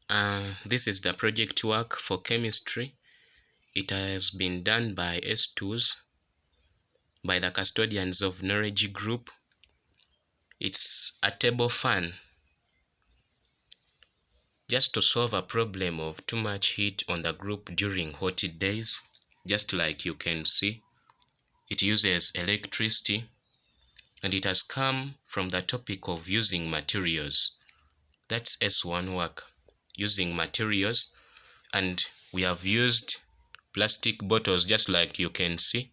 This is the project work for chemistry. It has been done by S2s, by the custodians of knowledge group. It's a table fan, just to solve a problem of too much heat on the group during hot days. Just like you can see, it uses electricity, and it has come from the topic of using materials. That's S1 work, using materials, and we have used plastic bottles, just like you can see,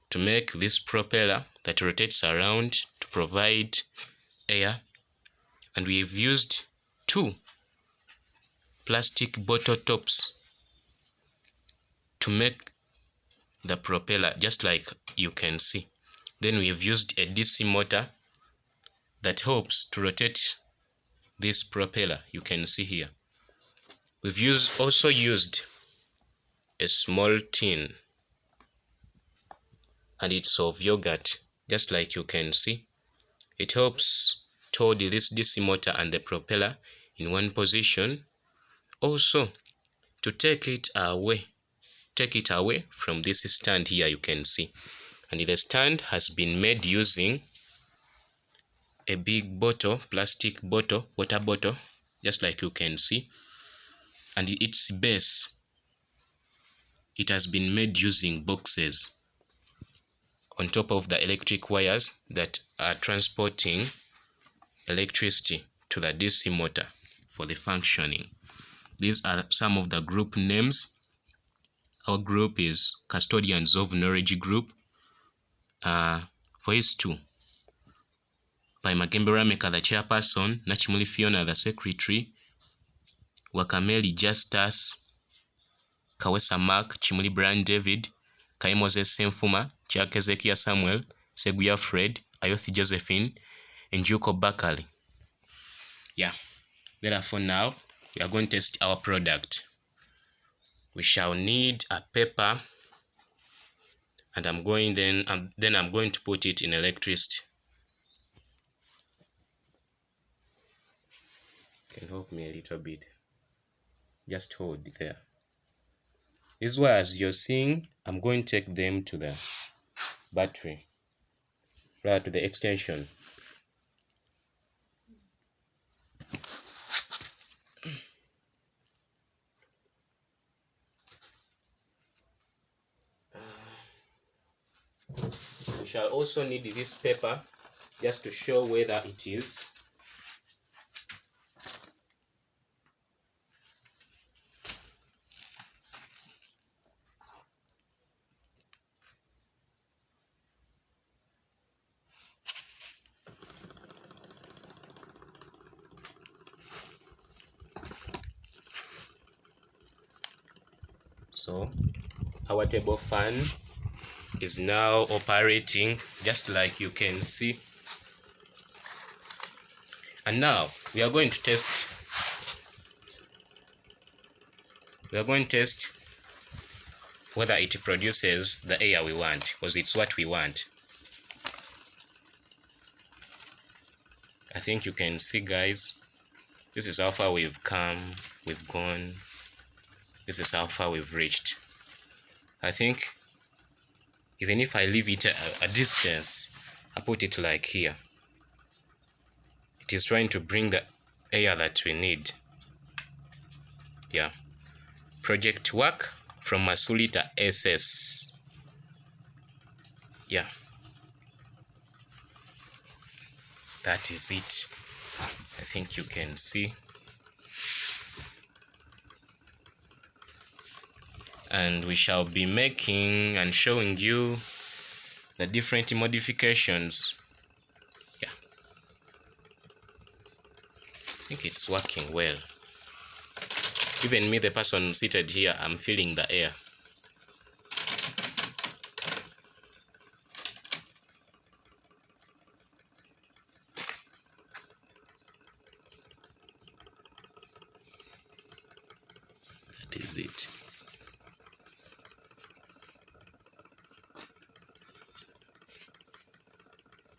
to make this propeller that rotates around to provide air. And we've used 2 plastic bottle tops to make the propeller, just like you can see. Then we've used a DC motor that helps to rotate this propeller, you can see here. We've also used a small tin, and it's of yogurt, just like you can see. It helps to hold this DC motor and the propeller in one position. Also, to take it away from this stand here, you can see. And the stand has been made using a big bottle, plastic bottle, water bottle, just like you can see. And its base, it has been made using boxes on top of the electric wires that are transporting electricity to the DC motor for the functioning. These are some of the group names. Our group is Custodians of Knowledge Group. For S2, by Magembe Rameka, the chairperson, Nachimuli Fiona, the secretary, Wakameli Justus, Kawesa Mark, Chimuli Brian David, Kaimoses Senfuma, Jack Ezekiel Samuel, Seguya Fred, Ayothi Josephine, and Juko Bakali. Yeah, therefore now we are going to test our product. We shall need a paper, and I'm going to put it in electricity. Can help me a little bit. Just hold it there. These wires you're seeing, I'm going to take them to the battery, right to the extension. We shall also need this paper just to show whether it is. So our table fan is now operating, just like you can see. And now we are going to test. We are going to test whether it produces the air we want, because it's what we want. I think you can see, guys, this is how far we've come, we've gone. This is how far we've reached. I think even if I leave it a distance, I put it like here, it is trying to bring the air that we need. Yeah. Project work from Masulita SS. Yeah. That is it. I think you can see. And we shall be making and showing you the different modifications. Yeah. I think it's working well. Even me, the person seated here, I'm feeling the air. That is it.